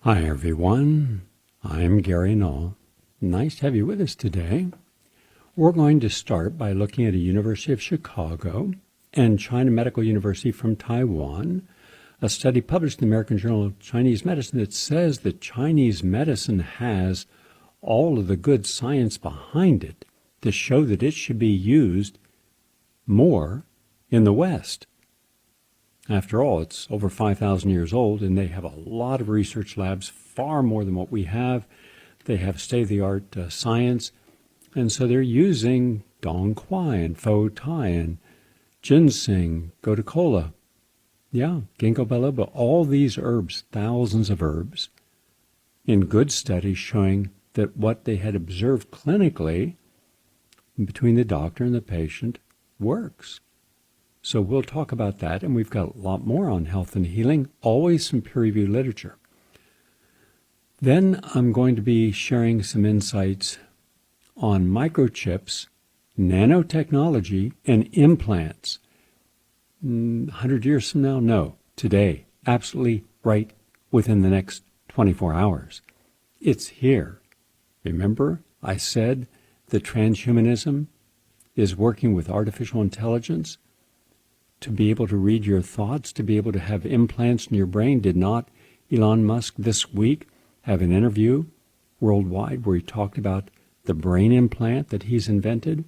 Hi everyone, I'm Gary Null. Nice to have you with us today. We're going to start by looking at a University of Chicago and China Medical University from Taiwan, a study published in the American Journal of Chinese Medicine that says that Chinese medicine has all of the good science behind it to show that it should be used more in the West. After all, it's over 5,000 years old, and they have a lot of research labs, far more than what we have. They have state-of-the-art science, and so they're using dong quai and fo tai and ginseng, gotu kola, ginkgo biloba, all these herbs, thousands of herbs, in good studies showing that what they had observed clinically between the doctor and the patient works. So we'll talk about that, and we've got a lot more on health and healing, always some peer-reviewed literature. Then I'm going to be sharing some insights on microchips, nanotechnology, and implants. 100 years from now? No, today, absolutely right within the next 24 hours. It's here. Remember, I said that transhumanism is working with artificial intelligence to be able to read your thoughts, to be able to have implants in your brain. Did not Elon Musk this week have an interview worldwide where he talked about the brain implant that he's invented?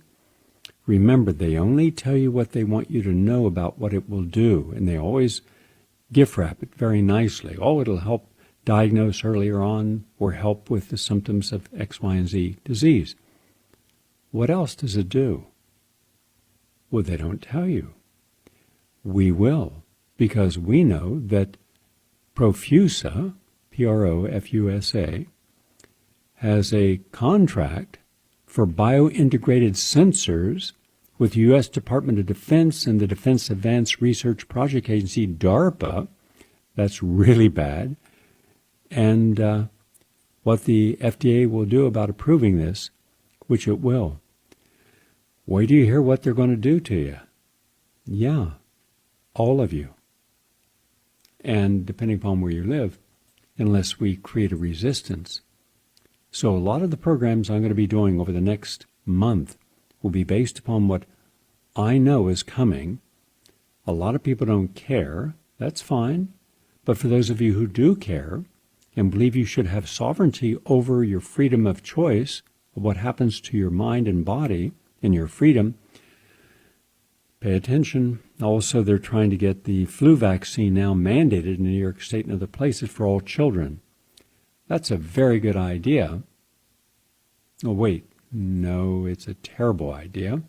Remember, they only tell you what they want you to know about what it will do, and they always gift wrap it very nicely. Oh, it'll help diagnose earlier on or help with the symptoms of X, Y, and Z disease. What else does it do? Well, they don't tell you. We will, because we know that Profusa, P-R-O-F-U-S-A, has a contract for biointegrated sensors with the U.S. Department of Defense and the Defense Advanced Research Project Agency, DARPA. That's really bad. And what the FDA will do about approving this, which it will. Wait till you hear what they're going to do to you. Yeah. All of you. And depending upon where you live, unless we create a resistance. So a lot of the programs I'm going to be doing over the next month will be based upon what I know is coming. A lot of people don't care. That's fine. But for those of you who do care and believe you should have sovereignty over your freedom of choice of what happens to your mind and body and your freedom, pay attention. Also, they're trying to get the flu vaccine now mandated in New York State and other places for all children. That's a very good idea. Oh, wait. No, it's a terrible idea,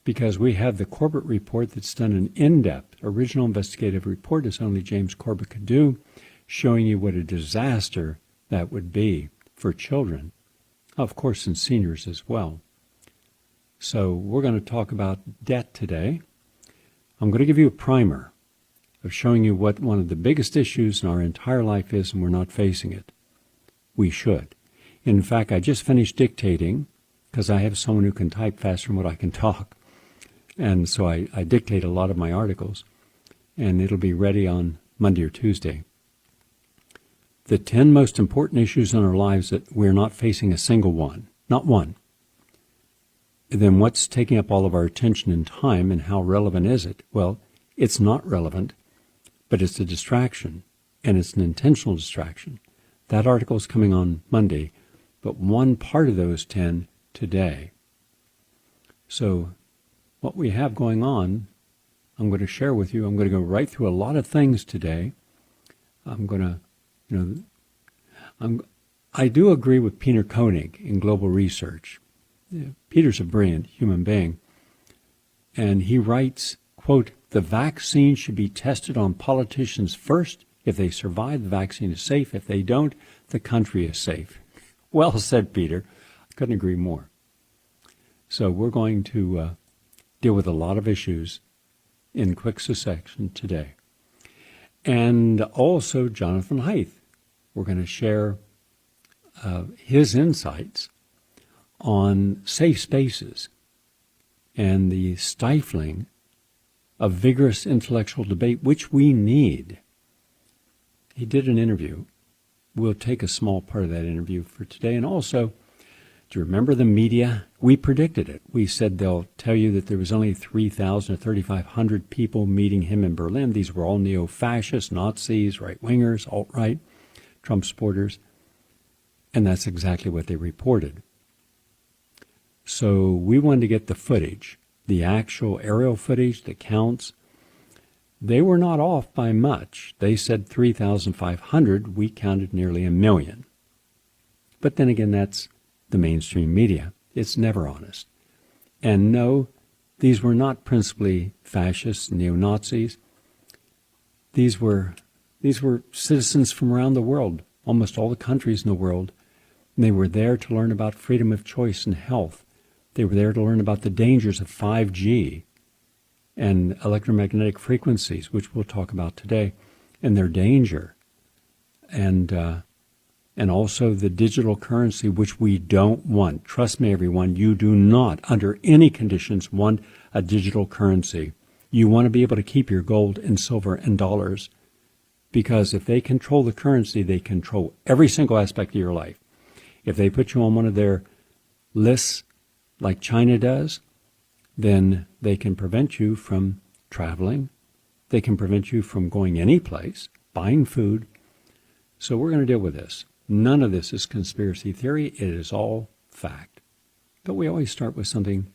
because we have the Corbett report that's done an in-depth, original investigative report, as only James Corbett could do, showing you what a disaster that would be for children, of course, and seniors as well. So we're going to talk about debt today. I'm going to give you a primer of showing you what one of the biggest issues in our entire life is, and we're not facing it. We should. In fact, I just finished dictating, because I have someone who can type faster than what I can talk. And so I dictate a lot of my articles, and it'll be ready on Monday or Tuesday. The 10 most important issues in our lives that we're not facing a single one, not one. Then what's taking up all of our attention and time, and how relevant is it? Well, it's not relevant, but it's a distraction, and it's an intentional distraction. That article is coming on Monday, but one part of those 10 today. So what we have going on, I'm going to share with you. I'm going to go right through a lot of things today. I'm going to, I do agree with Peter Koenig in global research. Peter's a brilliant human being, and he writes, quote, "The vaccine should be tested on politicians first. If they survive, the vaccine is safe. If they don't, the country is safe." Well said, Peter. I couldn't agree more. So we're going to deal with a lot of issues in quick succession today. And also Jonathan Haidt. We're going to share his insights on safe spaces and the stifling of vigorous intellectual debate, which we need. He did an interview we'll take a small part of that interview for today. And also, do you remember the media? We predicted it. We said they'll tell you that there was only 3,000 or 3,500 people meeting him in Berlin. These were all neo-fascists, Nazis, right-wingers, alt-right, Trump supporters. And that's exactly what they reported. So we wanted to get the footage, the actual aerial footage that counts. They were not off by much. They said 3,500. We counted nearly 1 million. But then again, that's the mainstream media. It's never honest. And no, these were not principally fascists, neo-Nazis. These were citizens from around the world, almost all the countries in the world. And they were there to learn about freedom of choice and health. They were there to learn about the dangers of 5G and electromagnetic frequencies, which we'll talk about today, and their danger. And also the digital currency, which we don't want. Trust me, everyone, you do not, under any conditions, want a digital currency. You want to be able to keep your gold and silver and dollars, because if they control the currency, they control every single aspect of your life. If they put you on one of their lists, like China does, then they can prevent you from traveling. They can prevent you from going any place, buying food. So we're going to deal with this. None of this is conspiracy theory. It is all fact. But we always start with something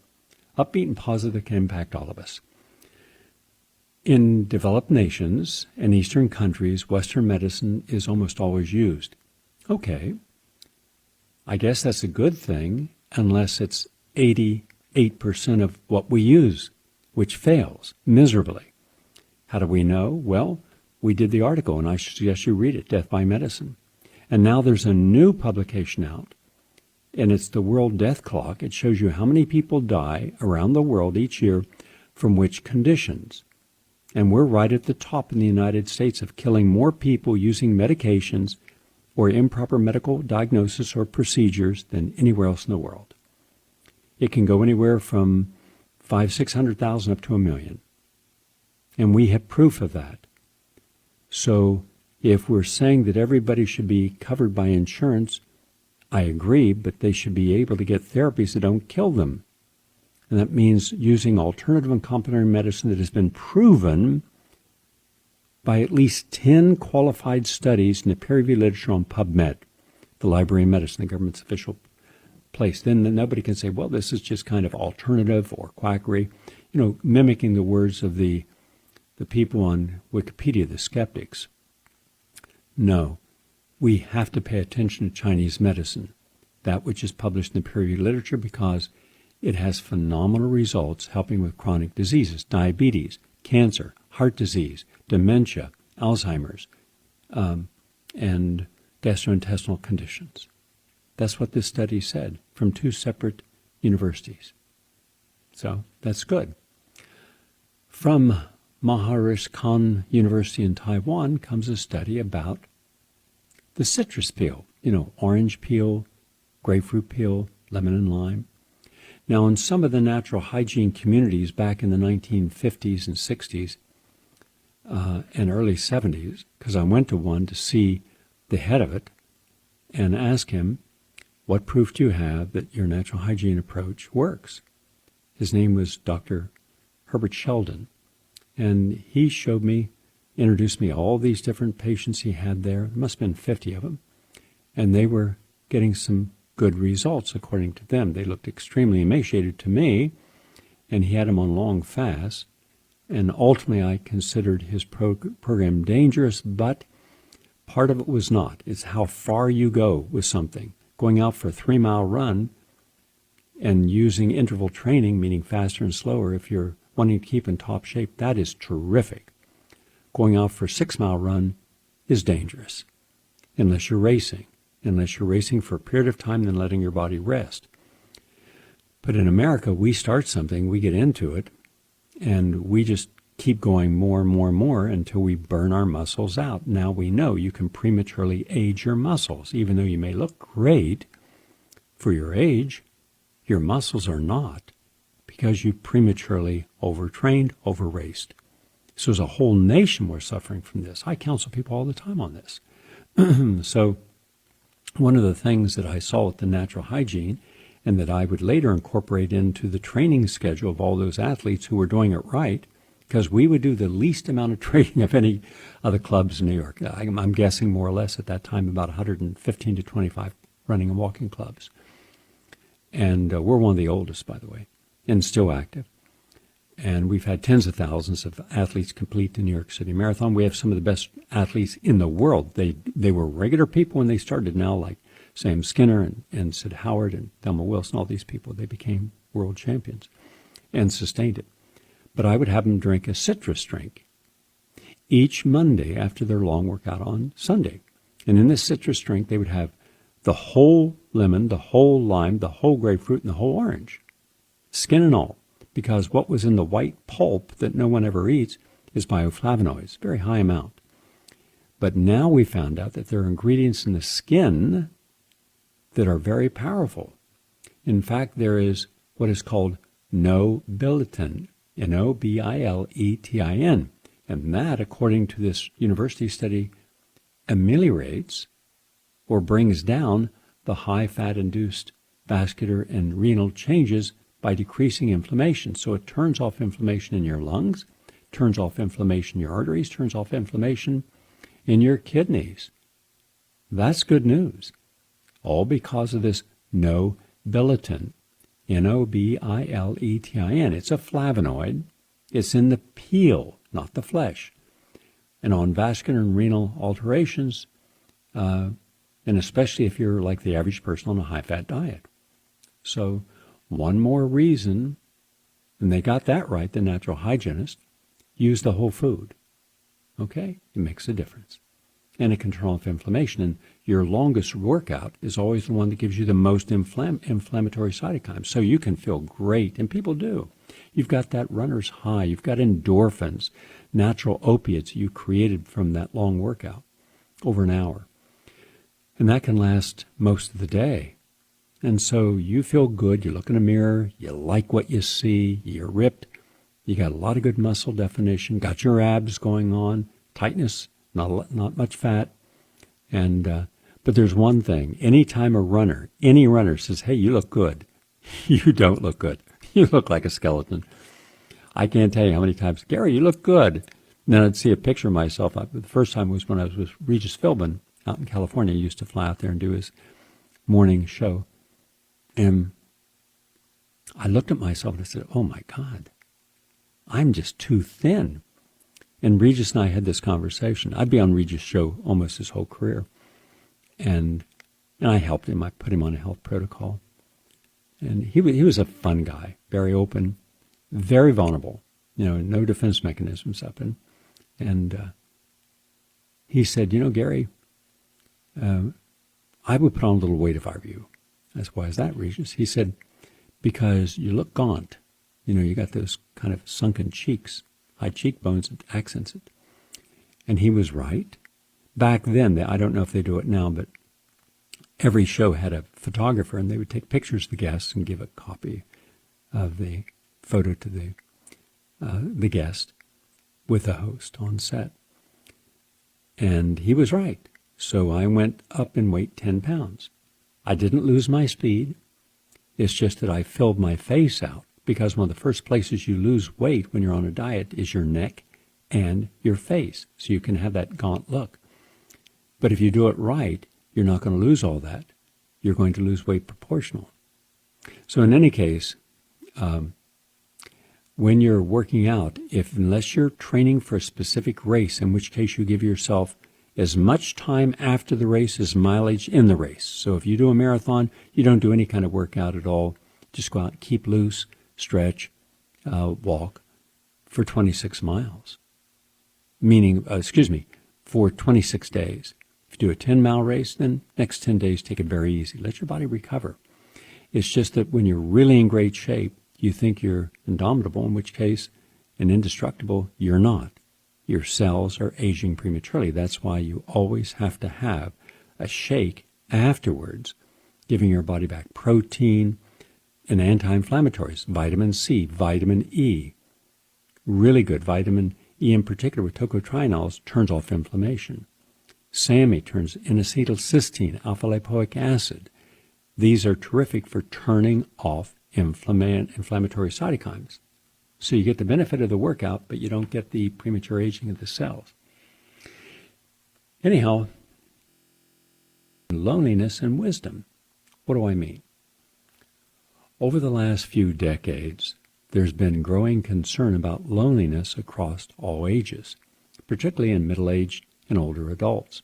upbeat and positive that can impact all of us. In developed nations and Eastern countries, Western medicine is almost always used. Okay, I guess that's a good thing, unless it's 88% of what we use, which fails miserably. How do we know? Well, we did the article, and I suggest you read it, Death by Medicine. And now there's a new publication out, and it's the World Death Clock. It shows you how many people die around the world each year from which conditions. And we're right at the top in the United States of killing more people using medications or improper medical diagnosis or procedures than anywhere else in the world. It can go anywhere from 600,000 up to 1 million. And we have proof of that. So if we're saying that everybody should be covered by insurance, I agree, but they should be able to get therapies that don't kill them. And that means using alternative and complementary medicine that has been proven by at least 10 qualified studies in the peer-reviewed literature on PubMed, the Library of Medicine, the government's official place. Then nobody can say, well, this is just kind of alternative or quackery, mimicking the words of the people on Wikipedia, the skeptics. No, we have to pay attention to Chinese medicine, that which is published in the peer-reviewed literature, because it has phenomenal results helping with chronic diseases, diabetes, cancer, heart disease, dementia, Alzheimer's, and gastrointestinal conditions. That's what this study said from 2 separate universities. So that's good. From Maharishi Khan University in Taiwan comes a study about the citrus peel, orange peel, grapefruit peel, lemon and lime. Now, in some of the natural hygiene communities back in the 1950s and 60s and early 70s, because I went to one to see the head of it and ask him, what proof do you have that your natural hygiene approach works? His name was Dr. Herbert Sheldon. And he introduced me all these different patients he had there. There must have been 50 of them. And they were getting some good results, according to them. They looked extremely emaciated to me, and he had them on long fasts. And ultimately, I considered his program dangerous, but part of it was not. It's how far you go with something. Going out for a 3-mile run and using interval training, meaning faster and slower, if you're wanting to keep in top shape, that is terrific. Going out for a 6-mile run is dangerous, unless you're racing for a period of time, then letting your body rest. But in America, we start something, we get into it, and we just keep going more and more and more until we burn our muscles out. Now we know you can prematurely age your muscles. Even though you may look great for your age, your muscles are not, because you prematurely overtrained, overraced. So as a whole nation, we're suffering from this. I counsel people all the time on this. So one of the things that I saw with the natural hygiene and that I would later incorporate into the training schedule of all those athletes who were doing it right, because we would do the least amount of training of any of the clubs in New York. I'm guessing more or less at that time about 115 to 25 running and walking clubs. And we're one of the oldest, by the way, and still active. And we've had tens of thousands of athletes complete the New York City Marathon. We have some of the best athletes in the world. They were regular people when they started. Now, like Sam Skinner and Sid Howard and Thelma Wilson, all these people, they became world champions and sustained it. But I would have them drink a citrus drink each Monday after their long workout on Sunday. And in this citrus drink, they would have the whole lemon, the whole lime, the whole grapefruit, and the whole orange, skin and all. Because what was in the white pulp that no one ever eats is bioflavonoids, very high amount. But now we found out that there are ingredients in the skin that are very powerful. In fact, there is what is called nobiletin, Nobiletin. And that, according to this university study, ameliorates or brings down the high-fat-induced vascular and renal changes by decreasing inflammation. So it turns off inflammation in your lungs, turns off inflammation in your arteries, turns off inflammation in your kidneys. That's good news. All because of this nobiletin, Nobiletin. It's a flavonoid. It's in the peel, not the flesh. And on vascular and renal alterations, and especially if you're like the average person on a high-fat diet. So one more reason, and they got that right, the natural hygienist, use the whole food. Okay? It makes a difference. And it can turn off inflammation. And your longest workout is always the one that gives you the most inflammatory cytokines. So you can feel great, and people do. You've got that runner's high. You've got endorphins, natural opiates you created from that long workout over an hour. And that can last most of the day. And so you feel good, you look in a mirror, you like what you see, you're ripped, you got a lot of good muscle definition, got your abs going on, tightness, not much fat. And but there's one thing, anytime any runner says, hey, you look good, you don't look good. You look like a skeleton. I can't tell you how many times, Gary, you look good. And then I'd see a picture of myself. The first time was when I was with Regis Philbin out in California. He used to fly out there and do his morning show. And I looked at myself and I said, oh, my God, I'm just too thin. And Regis and I had this conversation. I'd be on Regis' show almost his whole career. And I helped him. I put him on a health protocol. And he was a fun guy, very open, very vulnerable, no defense mechanisms up. And he said, Gary, I would put on a little weight if I were you. That's why is that, Regis? He said, because you look gaunt. You got those kind of sunken cheeks, high cheekbones that accents it. And he was right. Back then, I don't know if they do it now, but every show had a photographer, and they would take pictures of the guests and give a copy of the photo to the guest with the host on set. And he was right. So I went up in weight 10 pounds. I didn't lose my speed. It's just that I filled my face out, because one of the first places you lose weight when you're on a diet is your neck and your face, so you can have that gaunt look. But if you do it right, you're not going to lose all that. You're going to lose weight proportional. So in any case, when you're working out, unless you're training for a specific race, in which case you give yourself as much time after the race as mileage in the race. So if you do a marathon, you don't do any kind of workout at all. Just go out, keep loose, stretch, walk for 26 miles. For 26 days. If you do a 10-mile race, then next 10 days, take it very easy. Let your body recover. It's just that when you're really in great shape, you think you're indomitable, in which case, and indestructible, you're not. Your cells are aging prematurely. That's why you always have to have a shake afterwards, giving your body back protein and anti-inflammatories, vitamin C, vitamin E. Really good. Vitamin E in particular with tocotrienols turns off inflammation. SAMe turns N-acetylcysteine, alpha-lipoic acid. These are terrific for turning off inflammatory cytokines. So you get the benefit of the workout, but you don't get the premature aging of the cells. Anyhow, loneliness and wisdom. What do I mean? Over the last few decades, there's been growing concern about loneliness across all ages, particularly in middle-aged and older adults.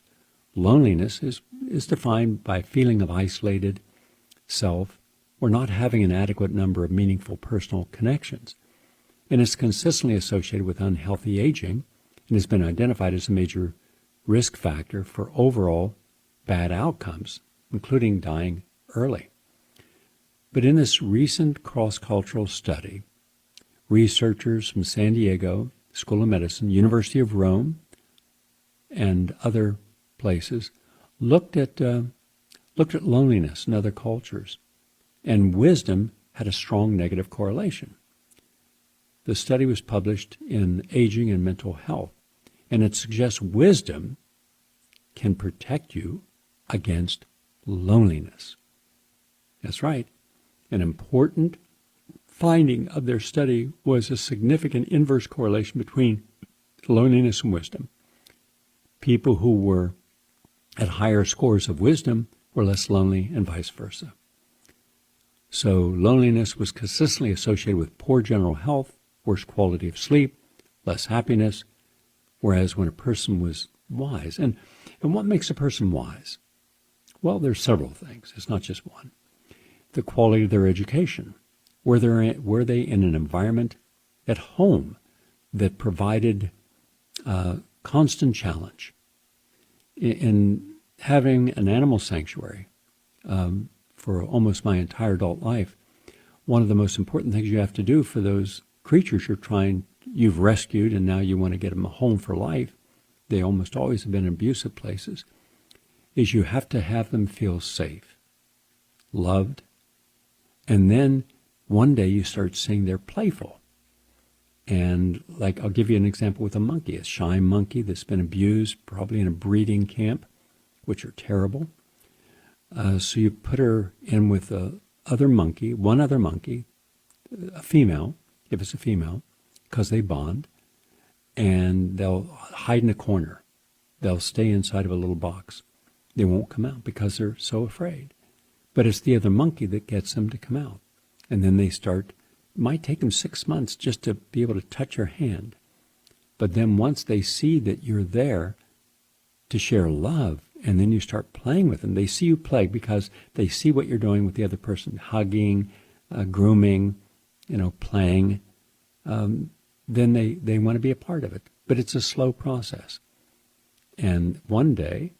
Loneliness is defined by feeling of isolated self or not having an adequate number of meaningful personal connections. And it's consistently associated with unhealthy aging and has been identified as a major risk factor for overall bad outcomes, including dying early. But in this recent cross-cultural study, researchers from San Diego School of Medicine, University of Rome, and other places looked at loneliness in other cultures, and wisdom had a strong negative correlation. The study was published in Aging and Mental Health, and it suggests wisdom can protect you against loneliness. That's right. An important finding of their study was a significant inverse correlation between loneliness and wisdom. People who were at higher scores of wisdom were less lonely, and vice versa. So loneliness was consistently associated with poor general health, worse quality of sleep, less happiness, whereas when a person was wise. And what makes a person wise? Well, there's several things. It's not just one. The quality of their education. Were they in an environment at home that provided constant challenge? In having an animal sanctuary for almost my entire adult life, one of the most important things you have to do for those creatures you've rescued and now you want to get them a home for life, they almost always have been in abusive places, is you have to have them feel safe, loved, and then one day you start seeing they're playful. And like, I'll give you an example with a monkey, a shy monkey that's been abused, probably in a breeding camp, which are terrible. So you put her in with one other monkey, a female, if it's a female, because they bond, and they'll hide in a corner. They'll stay inside of a little box. They won't come out because they're so afraid. But it's the other monkey that gets them to come out. And then they start, it might take them 6 months just to be able to touch your hand. But then once they see that you're there to share love, and then you start playing with them, they see you play because they see what you're doing with the other person, hugging, grooming, playing. Then they want to be a part of it. But it's a slow process. And one day,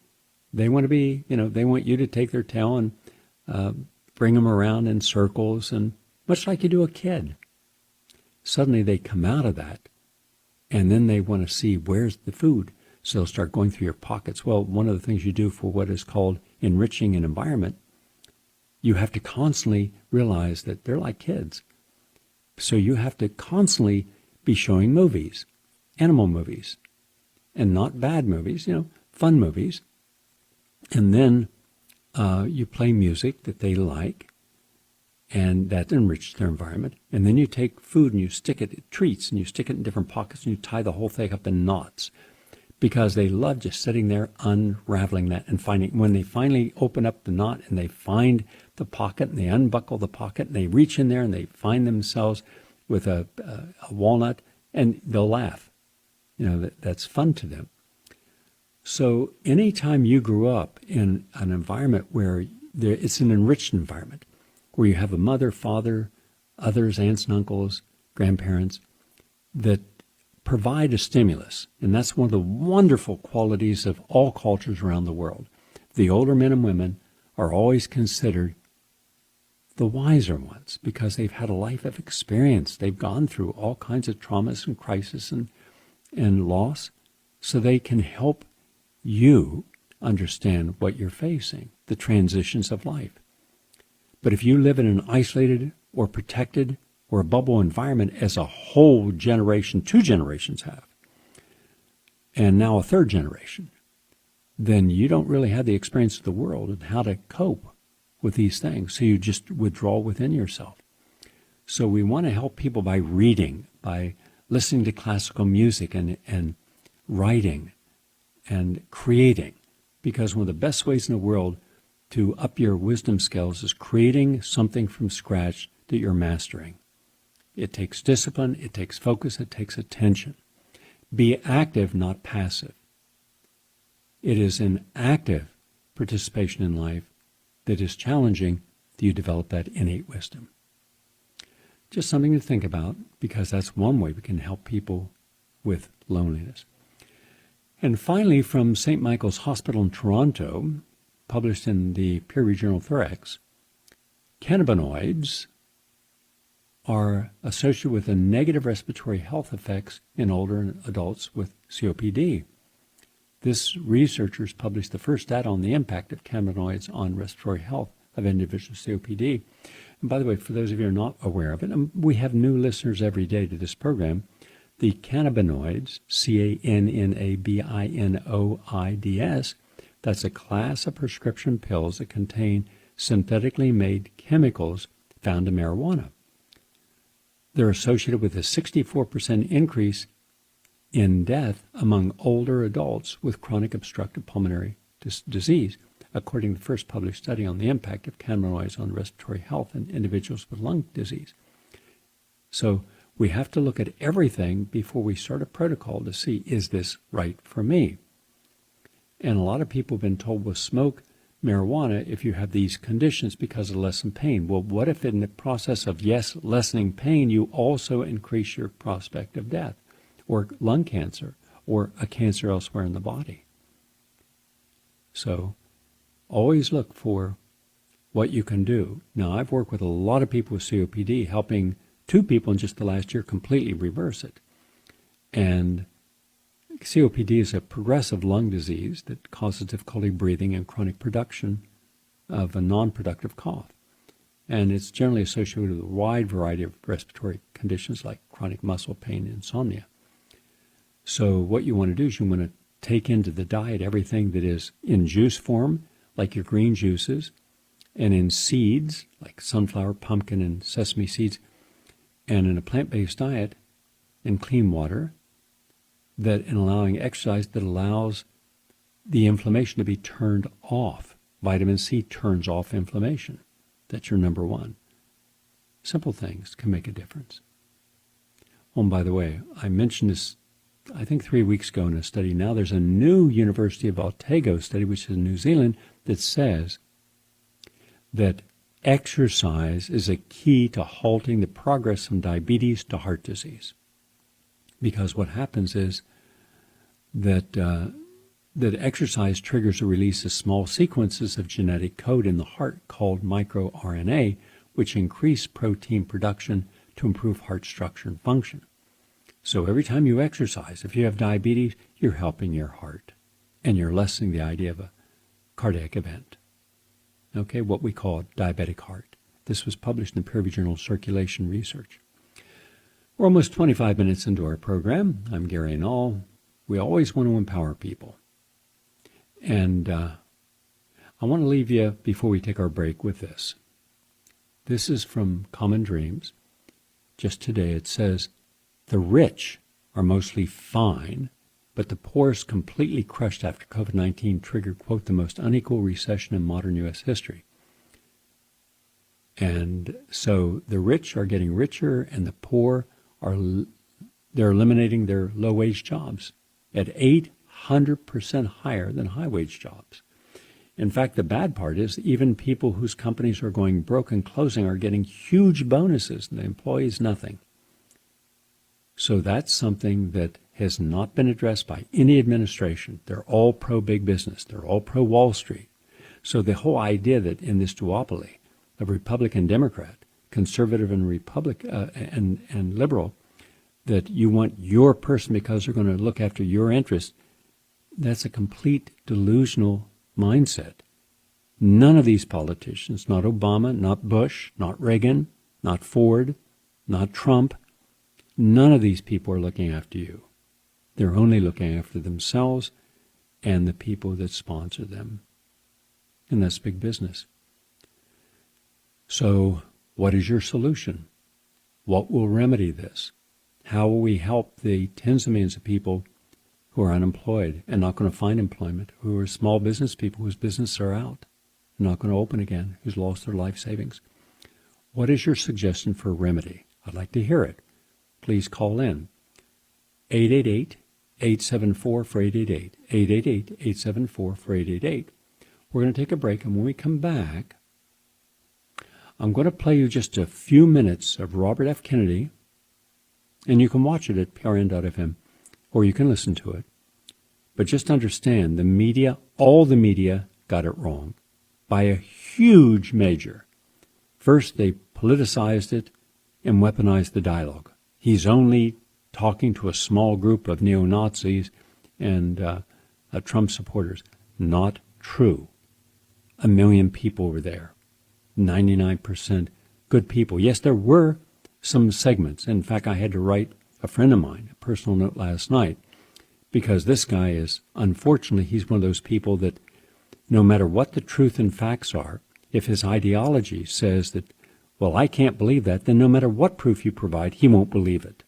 they want to be, they want you to take their tail and bring them around in circles, and much like you do a kid. Suddenly they come out of that, and then they want to see where's the food. So they'll start going through your pockets. Well, one of the things you do for what is called enriching an environment, you have to constantly realize that they're like kids. So you have to constantly be showing movies, animal movies, and not bad movies, fun movies. And then you play music that they like, and that enriches their environment. And then you take food and you stick it, treats, and you stick it in different pockets, and you tie the whole thing up in knots, because they love just sitting there unraveling that and finding, when they finally open up the knot and they find the pocket and they unbuckle the pocket and they reach in there and they find themselves with a walnut, and they'll laugh. That's fun to them. So anytime you grew up in an environment where it's an enriched environment, where you have a mother, father, others, aunts and uncles, grandparents, that provide a stimulus, and that's one of the wonderful qualities of all cultures around the world. The older men and women are always considered the wiser ones because they've had a life of experience. They've gone through all kinds of traumas and crisis and loss, so they can help you understand what you're facing, the transitions of life. But if you live in an isolated or protected or a bubble environment, as a whole generation, 2 generations have, and now a 3rd generation, then you don't really have the experience of the world and how to cope with these things. So you just withdraw within yourself. So we want to help people by reading, by listening to classical music and writing and creating. Because one of the best ways in the world to up your wisdom skills is creating something from scratch that you're mastering. It takes discipline, it takes focus, it takes attention. Be active, not passive. It is in active participation in life that is challenging that you develop that innate wisdom. Just something to think about, because that's one way we can help people with loneliness. And finally, from St. Michael's Hospital in Toronto, published in the peer-reviewed journal Thorax, cannabinoids are associated with the negative respiratory health effects in older adults with COPD. This researchers published the first data on the impact of cannabinoids on respiratory health of individuals with COPD. And by the way, for those of you who are not aware of it, we have new listeners every day to this program. The cannabinoids, cannabinoids, that's a class of prescription pills that contain synthetically made chemicals found in marijuana. They're associated with a 64% increase in death among older adults with chronic obstructive pulmonary disease, according to the first published study on the impact of cannabinoids on respiratory health in individuals with lung disease. So we have to look at everything before we start a protocol to see, is this right for me? And a lot of people have been told, well, smoke marijuana if you have these conditions because of lessen pain. Well, what if in the process of, yes, lessening pain, you also increase your prospect of death or lung cancer or a cancer elsewhere in the body? So always look for what you can do. Now, I've worked with a lot of people with COPD, helping 2 people in just the last year completely reverse it. And COPD is a progressive lung disease that causes difficulty breathing and chronic production of a non-productive cough. And it's generally associated with a wide variety of respiratory conditions like chronic muscle pain and insomnia. So what you want to do is you want to take into the diet everything that is in juice form, like your green juices, and in seeds, like sunflower, pumpkin, and sesame seeds, and in a plant-based diet, and clean water, that in allowing exercise that allows the inflammation to be turned off. Vitamin C turns off inflammation. That's your number one. Simple things can make a difference. Oh, and by the way, I mentioned this, I think 3 weeks ago in a study. Now there's a new University of Otago study, which is in New Zealand, that says that exercise is a key to halting the progress from diabetes to heart disease. Because what happens is that exercise triggers a release of small sequences of genetic code in the heart called microRNA, which increase protein production to improve heart structure and function. So every time you exercise, if you have diabetes, you're helping your heart, and you're lessening the idea of a cardiac event. Okay, what we call diabetic heart. This was published in the peer-reviewed journal Circulation Research. We're almost 25 minutes into our program. I'm Gary Null. We always want to empower people. And I want to leave you, before we take our break, with this. This is from Common Dreams. Just today it says, the rich are mostly fine, but the poor is completely crushed after COVID-19 triggered, quote, the most unequal recession in modern U.S. history. And so the rich are getting richer, and the poor they're eliminating their low-wage jobs at 800% higher than high-wage jobs. In fact, the bad part is even people whose companies are going broke and closing are getting huge bonuses, and the employees nothing. So that's something that has not been addressed by any administration. They're all pro-big business. They're all pro-Wall Street. So the whole idea that in this duopoly of Republican-Democrat, conservative and and liberal, that you want your person because they're going to look after your interests, that's a complete delusional mindset. None of these politicians, not Obama, not Bush, not Reagan, not Ford, not Trump, none of these people are looking after you. They're only looking after themselves, and the people that sponsor them. And that's big business. So, what is your solution? What will remedy this? How will we help the tens of millions of people who are unemployed and not going to find employment, who are small business people whose businesses are out, not going to open again, who's lost their life savings? What is your suggestion for a remedy? I'd like to hear it. Please call in. 888-874-4888. 888-874-4888. We're going to take a break, and when we come back, I'm going to play you just a few minutes of Robert F. Kennedy, and you can watch it at prn.fm, or you can listen to it. But just understand, the media, all the media, got it wrong by a huge measure. First, they politicized it and weaponized the dialogue. He's only talking to a small group of neo-Nazis and Trump supporters. Not true. 1 million people were there. 99% good people. Yes, there were some segments. In fact, I had to write a friend of mine a personal note last night, because this guy is, unfortunately, he's one of those people that no matter what the truth and facts are, if his ideology says that, well, I can't believe that, then no matter what proof you provide, he won't believe it.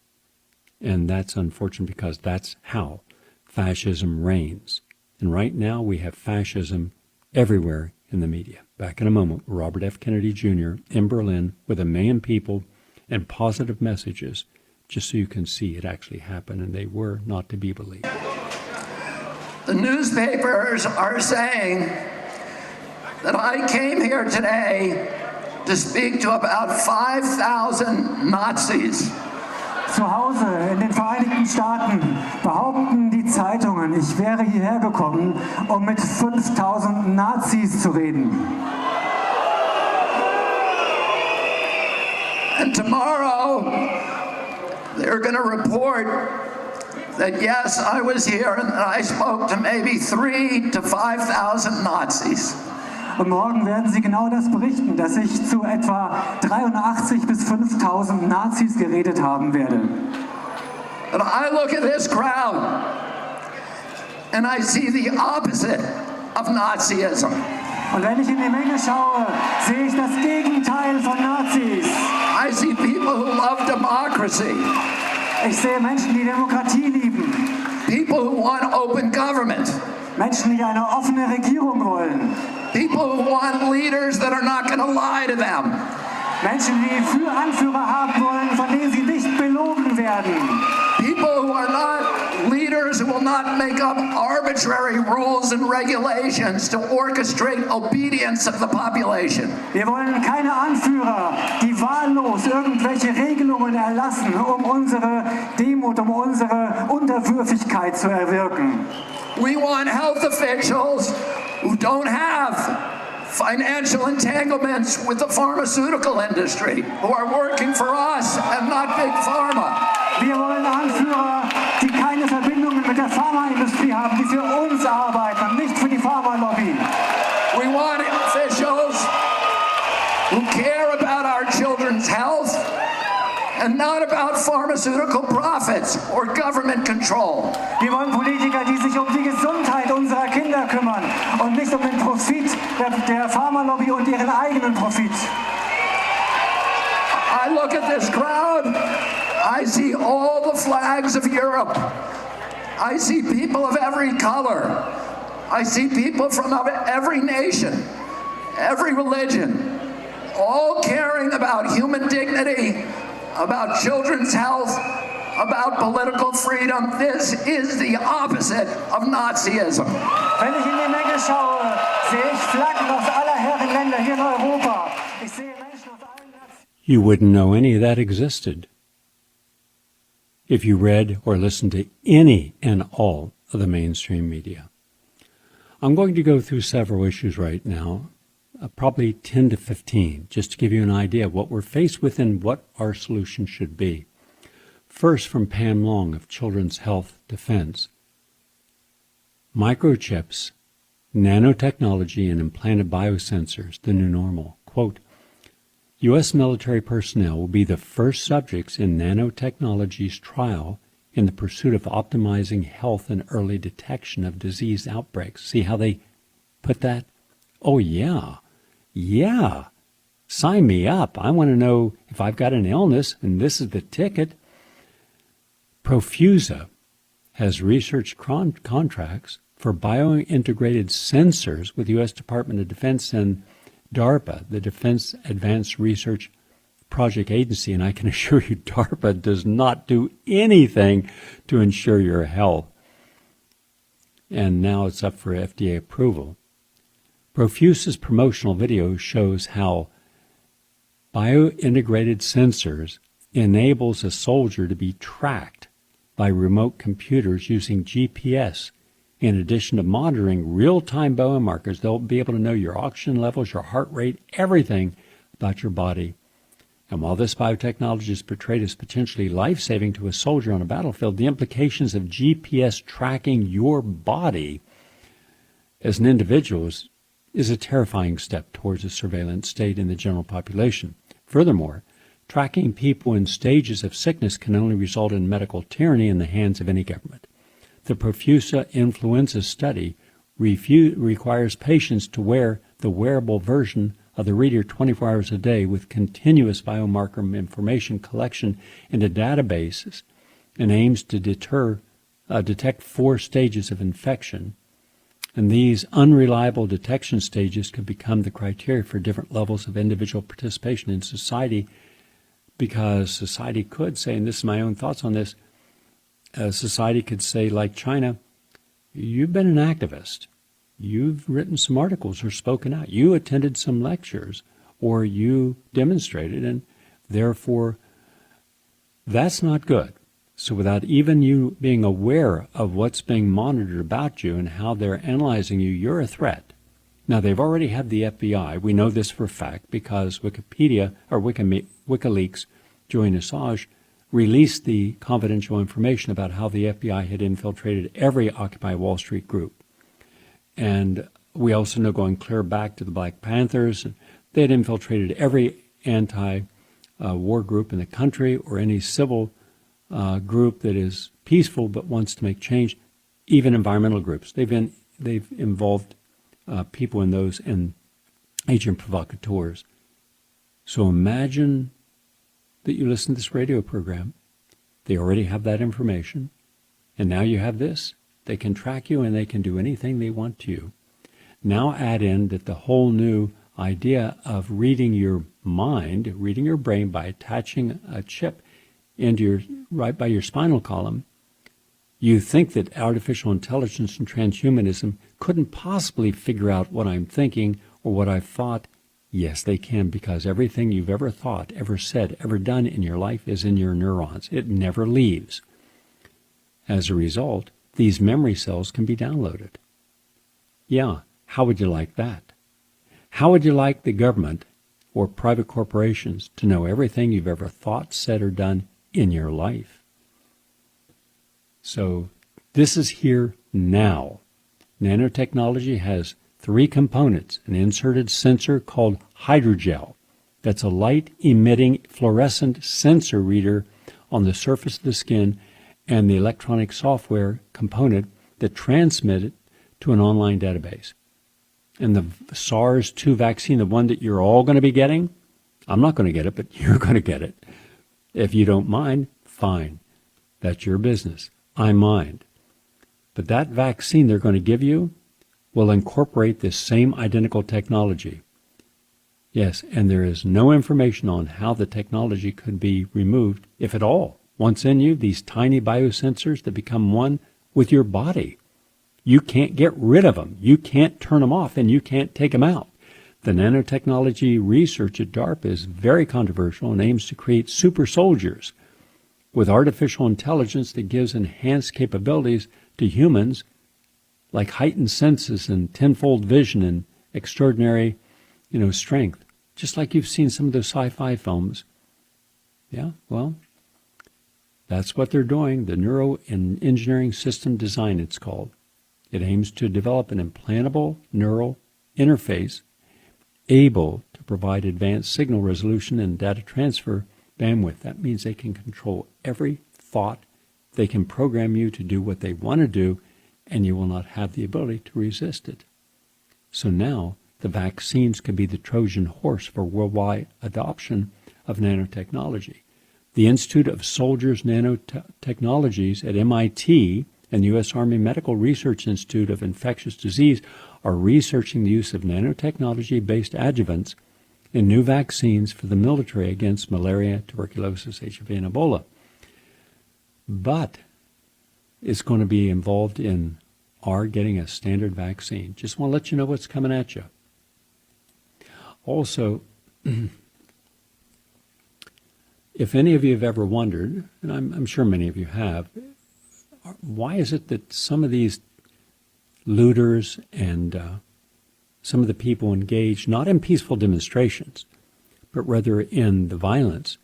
And that's unfortunate, because that's how fascism reigns. And right now we have fascism everywhere in the media. Back in a moment, Robert F. Kennedy Jr. in Berlin with 1 million people and positive messages, just so you can see it actually happened, and they were not to be believed. The newspapers are saying that I came here today to speak to about 5,000 Nazis. Zu Hause in den Vereinigten Staaten behaupten die Zeitungen, ich wäre hierher gekommen, um mit 5.000 Nazis zu reden. And tomorrow, they're going to report that, yes, I was here and that I spoke to maybe 3,000 to 5,000 Nazis. Und morgen werden sie genau das berichten, dass ich zu etwa 83 bis 5.000 Nazis geredet haben werde. And I look at this crowd and I see the opposite of Nazism. Und wenn ich in die Menge schaue, sehe ich das Gegenteil von Nazis. I see people who love democracy. Ich sehe Menschen, die Demokratie lieben. People who want open government. Menschen, die eine offene Regierung wollen. People who want leaders that are not going to lie to them. Menschen, die Anführer haben wollen, von denen sie nicht belogen werden. People who are not leaders who will not make up arbitrary rules and regulations to orchestrate obedience of the population. Wir wollen keine Anführer, die wahllos irgendwelche Regelungen erlassen, um unsere Demut, um unsere Unterwürfigkeit zu erwirken. We want health officials who don't have financial entanglements with the pharmaceutical industry, who are working for us and not Big Pharma. Wir wollen Anführer, die keine Verbindungen mit der Pharmaindustrie haben, die für uns arbeiten, nicht für die Pharmalobby. We want officials who care about our children's health and not about pharmaceutical profits or government control. Wir wollen Politiker, die sich um die Gesundheit unserer Kinder kümmern und nicht um den Profit der Pharmalobby und ihren eigenen Profit. I look at this crowd, I see all the flags of Europe. I see people of every color. I see people from every nation, every religion, all caring about human dignity, about children's health, about political freedom. This is the opposite of Nazism. Wenn ich in die Menge schaue, sehe ich Flaggen aus aller Herrenländer hier in Europa. Ich sehe Menschen aus allen Nationen. You wouldn't know any of that existed if you read or listened to any and all of the mainstream media. I'm going to go through several issues right now, probably 10 to 15, just to give you an idea of what we're faced with and what our solution should be. First, from Pam Long of Children's Health Defense. Microchips, nanotechnology, and implanted biosensors, the new normal. Quote, U.S. military personnel will be the first subjects in nanotechnology's trial in the pursuit of optimizing health and early detection of disease outbreaks. See how they put that? Oh, yeah. Yeah. Sign me up. I want to know if I've got an illness, and this is the ticket. Profusa has research contracts for biointegrated sensors with the U.S. Department of Defense and DARPA, the Defense Advanced Research Project Agency, and I can assure you DARPA does not do anything to ensure your health. And now it's up for FDA approval. Profusa's promotional video shows how biointegrated sensors enables a soldier to be tracked by remote computers using GPS. In addition to monitoring real-time biomarkers, they'll be able to know your oxygen levels, your heart rate, everything about your body. And while this biotechnology is portrayed as potentially life-saving to a soldier on a battlefield, the implications of GPS tracking your body as an individual is a terrifying step towards a surveillance state in the general population. Furthermore, tracking people in stages of sickness can only result in medical tyranny in the hands of any government. The Profusa influenza study requires patients to wear the wearable version of the reader 24 hours a day with continuous biomarker information collection into databases and aims to detect 4 stages of infection. And these unreliable detection stages could become the criteria for different levels of individual participation in society, because society could say, and this is my own thoughts on this, society could say, like China, you've been an activist. You've written some articles or spoken out. You attended some lectures or you demonstrated, and therefore that's not good. So without even you being aware of what's being monitored about you and how they're analyzing you, you're a threat. Now, they've already had the FBI. We know this for a fact because Wikipedia or WikiLeaks, Julian Assange, released the confidential information about how the FBI had infiltrated every Occupy Wall Street group. And we also know, going clear back to the Black Panthers, they had infiltrated every anti-war group in the country or any civil group that is peaceful but wants to make change, even environmental groups. They've involved people in those and agent provocateurs. So imagine that you listen to this radio program. They already have that information, and now you have this. They can track you and they can do anything they want to you. Now add in that the whole new idea of reading your mind, reading your brain by attaching a chip into right by your spinal column. You think that artificial intelligence and transhumanism couldn't possibly figure out what I'm thinking or what I've thought. Yes, they can, because everything you've ever thought, ever said, ever done in your life is in your neurons. It never leaves. As a result, these memory cells can be downloaded. Yeah, how would you like that? How would you like the government or private corporations to know everything you've ever thought, said, or done in your life? So this is here now. Nanotechnology has 3 components: an inserted sensor called hydrogel. That's a light-emitting fluorescent sensor reader on the surface of the skin, and the electronic software component that transmits it to an online database. And the SARS-2 vaccine, the one that you're all going to be getting, I'm not going to get it, but you're going to get it. If you don't mind, fine. That's your business. I mind. But that vaccine they're going to give you will incorporate this same identical technology. Yes, and there is no information on how the technology could be removed, if at all. Once in you, these tiny biosensors that become one with your body. You can't get rid of them. You can't turn them off, and you can't take them out. The nanotechnology research at DARPA is very controversial and aims to create super soldiers with artificial intelligence that gives enhanced capabilities to humans, like heightened senses and tenfold vision and extraordinary, strength, just like you've seen some of those sci-fi films. Yeah, well, that's what they're doing. The neuroengineering system design, it's called. It aims to develop an implantable neural interface able to provide advanced signal resolution and data transfer bandwidth. That means they can control every thought, they can program you to do what they want to do, and you will not have the ability to resist it. So now the vaccines could be the Trojan horse for worldwide adoption of nanotechnology. The Institute of Soldiers Nanotechnologies at MIT and the U.S. Army Medical Research Institute of Infectious Disease are researching the use of nanotechnology-based adjuvants in new vaccines for the military against malaria, tuberculosis, HIV, and Ebola. But it's going to be involved in our getting a standard vaccine. Just want to let you know what's coming at you. Also, if any of you have ever wondered, and I'm sure many of you have, why is it that some of these looters and some of the people engaged not in peaceful demonstrations, but rather in the violence,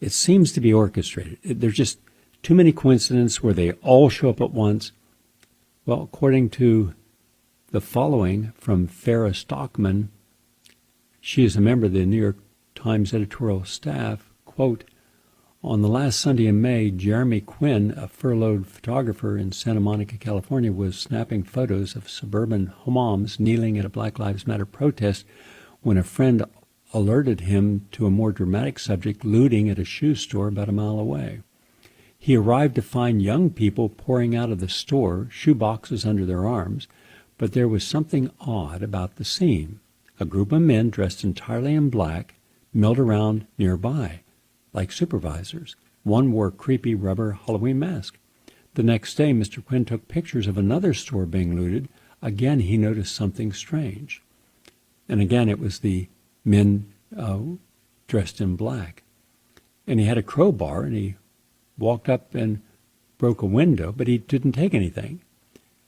it seems to be orchestrated? There's just too many coincidences where they all show up at once. Well, according to the following from Farrah Stockman, she is a member of the New York Times editorial staff, quote, "On the last Sunday in May, Jeremy Quinn, a furloughed photographer in Santa Monica, California, was snapping photos of suburban moms kneeling at a Black Lives Matter protest when a friend alerted him to a more dramatic subject looting at a shoe store about a mile away. He arrived to find young people pouring out of the store, shoe boxes under their arms, but there was something odd about the scene. A group of men dressed entirely in black milled around nearby, like supervisors. One wore a creepy rubber Halloween mask. The next day, Mr. Quinn took pictures of another store being looted. Again, he noticed something strange. And again, it was the men dressed in black. And he had a crowbar, and he walked up and broke a window, but he didn't take anything.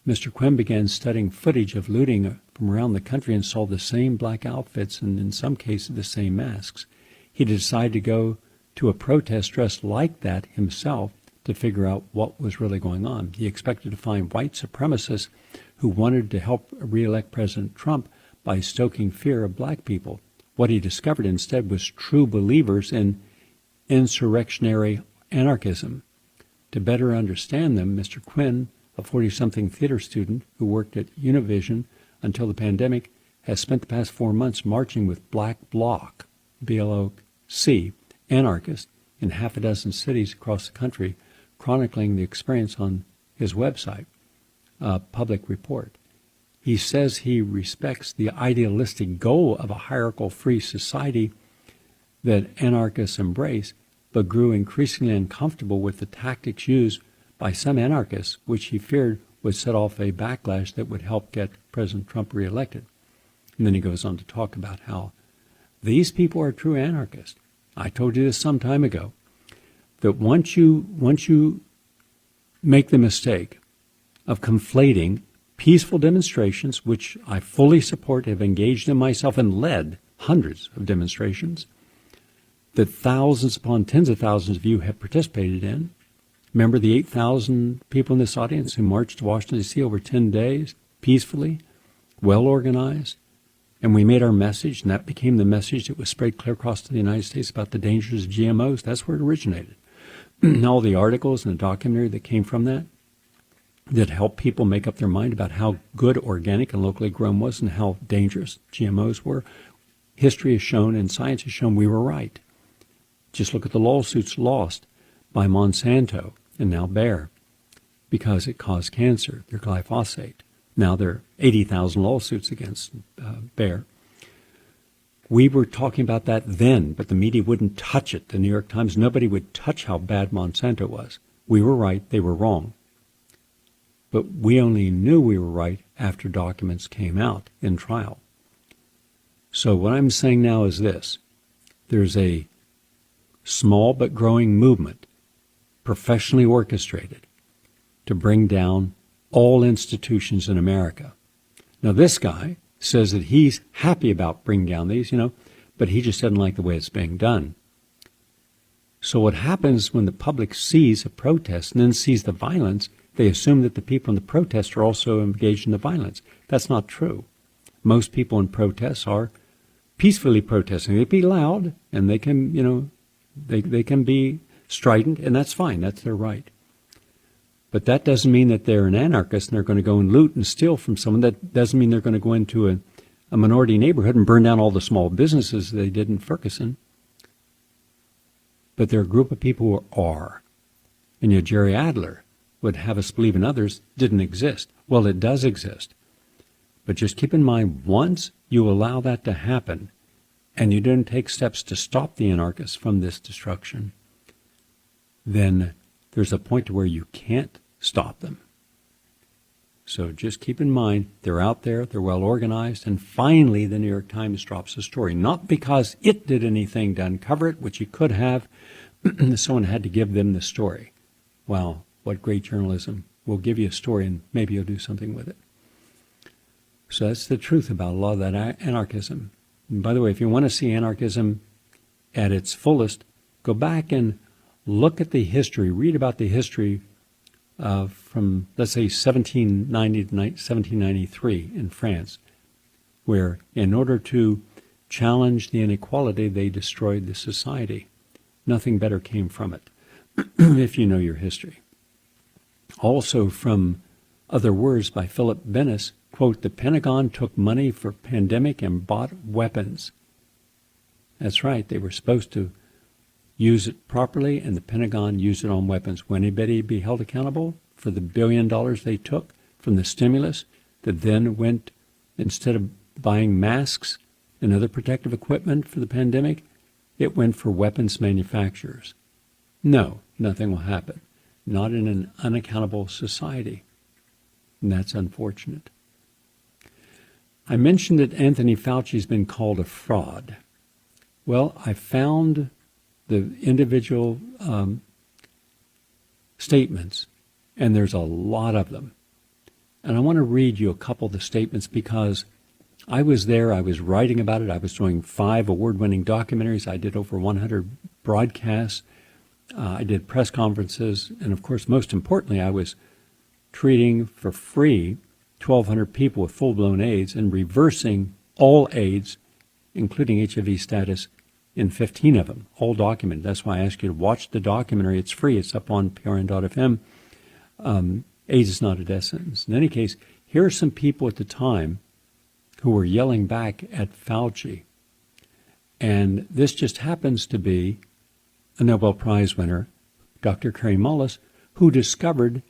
Mr. Quinn began studying footage of looting from around the country and saw the same black outfits and in some cases the same masks. He decided to go to a protest dressed like that himself to figure out what was really going on. He expected to find white supremacists who wanted to help re-elect President Trump by stoking fear of black people. What he discovered instead was true believers in insurrectionary anarchism. To better understand them, Mr. Quinn, a 40-something theater student who worked at Univision until the pandemic, has spent the past 4 months marching with Black Bloc, BLOC, anarchists in half a dozen cities across the country, chronicling the experience on his website, Public Report. He says he respects the idealistic goal of a hierarchical free society that anarchists embrace, but grew increasingly uncomfortable with the tactics used by some anarchists, which he feared would set off a backlash that would help get President Trump reelected. And then he goes on to talk about how these people are true anarchists. I told you this some time ago, that once you make the mistake of conflating peaceful demonstrations, which I fully support, have engaged in myself and led hundreds of demonstrations, that thousands upon tens of thousands of you have participated in. Remember the 8,000 people in this audience who marched to Washington, D.C. over 10 days, peacefully, well-organized, and we made our message, and that became the message that was spread clear across to the United States about the dangers of GMOs. That's where it originated. All the articles and the documentary that came from that helped people make up their mind about how good organic and locally grown was and how dangerous GMOs were. History has shown and science has shown we were right. Just look at the lawsuits lost by Monsanto and now Bayer because it caused cancer, their glyphosate. Now there are 80,000 lawsuits against Bayer. We were talking about that then, but the media wouldn't touch it. The New York Times, nobody would touch how bad Monsanto was. We were right, they were wrong. But we only knew we were right after documents came out in trial. So what I'm saying now is this. There's a small but growing movement, professionally orchestrated, to bring down all institutions in America. Now this guy says that he's happy about bringing down these, but he just doesn't like the way it's being done. So what happens when the public sees a protest and then sees the violence, they assume that the people in the protest are also engaged in the violence. That's not true. Most people in protests are peacefully protesting. They be loud and they can, they can be strident, and that's fine. That's their right. But that doesn't mean that they're an anarchist and they're going to go and loot and steal from someone. That doesn't mean they're going to go into a minority neighborhood and burn down all the small businesses they did in Ferguson. But they're a group of people who are. And yet Jerry Adler would have us believe in others didn't exist. Well, it does exist. But just keep in mind, once you allow that to happen, and you don't take steps to stop the anarchists from this destruction, then there's a point to where you can't stop them. So just keep in mind, they're out there, they're well organized, and finally the New York Times drops a story. Not because it did anything to uncover it, which it could have. Someone had to give them the story. Wow, what great journalism. We'll give you a story and maybe you'll do something with it. So that's the truth about a lot of that anarchism. And by the way, if you want to see anarchism at its fullest, go back and look at the history, read about the history from, let's say, 1790 to 1793 in France, where in order to challenge the inequality, they destroyed the society. Nothing better came from it, if you know your history. Also from other words by Philip Bennis, quote, the Pentagon took money for pandemic and bought weapons. That's right, they were supposed to use it properly, and the Pentagon used it on weapons. Will anybody be held accountable for the $1 billion they took from the stimulus that then went, instead of buying masks and other protective equipment for the pandemic, it went for weapons manufacturers? No, nothing will happen. Not in an unaccountable society. And that's unfortunate. I mentioned that Anthony Fauci's been called a fraud. Well, I found the individual statements, and there's a lot of them. And I want to read you a couple of the statements because I was there, I was writing about it, I was doing 5 award-winning documentaries, I did over 100 broadcasts, I did press conferences, and of course, most importantly, I was treating for free 1,200 people with full-blown AIDS and reversing all AIDS, including HIV status, in 15 of them, all documented. That's why I ask you to watch the documentary. It's free. It's up on prn.fm. AIDS is not a death sentence. In any case, here are some people at the time who were yelling back at Fauci. And this just happens to be a Nobel Prize winner, Dr. Kary Mullis, who discovered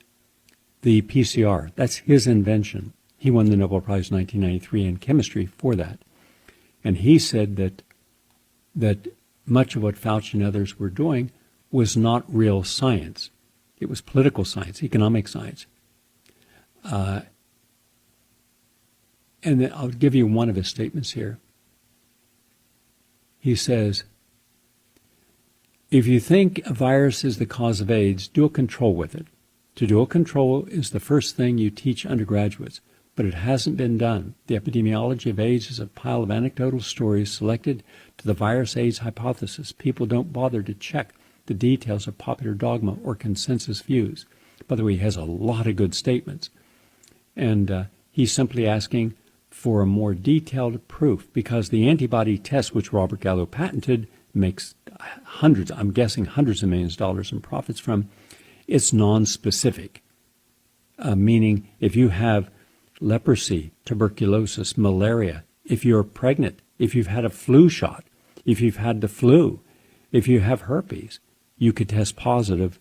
the PCR. That's his invention. He won the Nobel Prize in 1993 in chemistry for that. And he said that much of what Fauci and others were doing was not real science. It was political science, economic science. And then I'll give you one of his statements here. He says, if you think a virus is the cause of AIDS, dual control with it. To dual control is the first thing you teach undergraduates, but it hasn't been done. The epidemiology of AIDS is a pile of anecdotal stories selected to the virus AIDS hypothesis. People don't bother to check the details of popular dogma or consensus views. By the way, he has a lot of good statements. And he's simply asking for a more detailed proof because the antibody test, which Robert Gallo patented, makes hundreds, I'm guessing hundreds of millions of dollars in profits from, it's non-specific, meaning if you have leprosy, tuberculosis, malaria, if you're pregnant, if you've had a flu shot, if you've had the flu, if you have herpes, you could test positive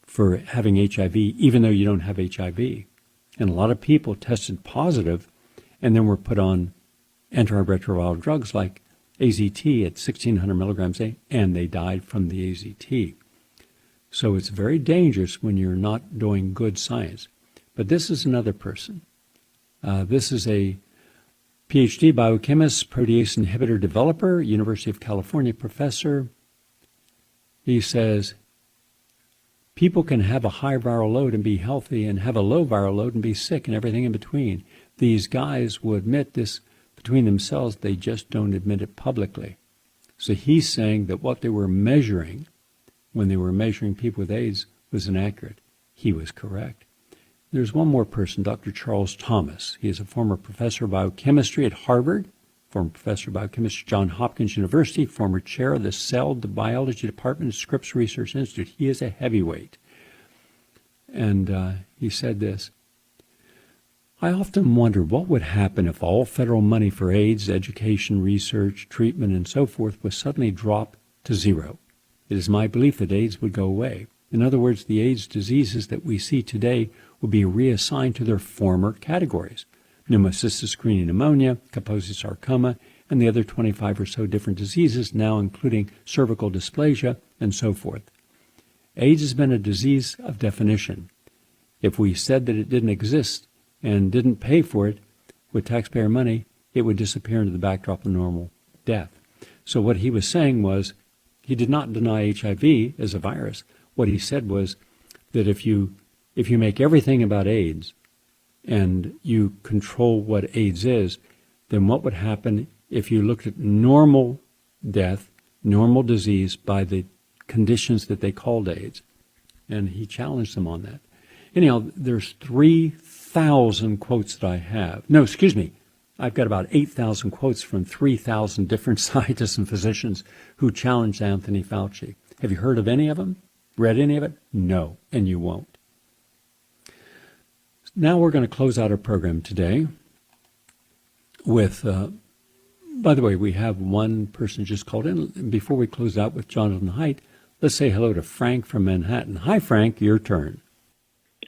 for having HIV, even though you don't have HIV. And a lot of people tested positive and then were put on antiretroviral drugs like AZT at 1,600 milligrams a day, and they died from the AZT. So it's very dangerous when you're not doing good science. But this is another person. This is a PhD biochemist, protease inhibitor developer, University of California professor. He says, people can have a high viral load and be healthy and have a low viral load and be sick and everything in between. These guys will admit this between themselves. They just don't admit it publicly. So he's saying that what they were measuring when they were measuring people with AIDS was inaccurate. He was correct. There's one more person, Dr. Charles Thomas. He is a former professor of biochemistry at Harvard, former professor of biochemistry at Johns Hopkins University, former chair of the Cell Biology Department at Scripps Research Institute. He is a heavyweight. And he said this: I often wonder what would happen if all federal money for AIDS, education, research, treatment, and so forth was suddenly dropped to zero. It is my belief that AIDS would go away. In other words, the AIDS diseases that we see today would be reassigned to their former categories: pneumocystis screening pneumonia, Kaposi sarcoma, and the other 25 or so different diseases, now including cervical dysplasia and so forth. AIDS has been a disease of definition. If we said that it didn't exist and didn't pay for it with taxpayer money, it would disappear into the backdrop of normal death. So what he was saying was, he did not deny HIV as a virus. What he said was that if you make everything about AIDS and you control what AIDS is, then what would happen if you looked at normal death, normal disease by the conditions that they called AIDS? And he challenged them on that. Anyhow, there's 3,000 quotes that I have. No, excuse me. I've got about 8,000 quotes from 3,000 different scientists and physicians who challenged Anthony Fauci. Have you heard of any of them? Read any of it? No, and you won't. Now we're going to close out our program today with, by the way, we have one person just called in. Before we close out with Jonathan Haidt, let's say hello to Frank from Manhattan. Hi, Frank, your turn.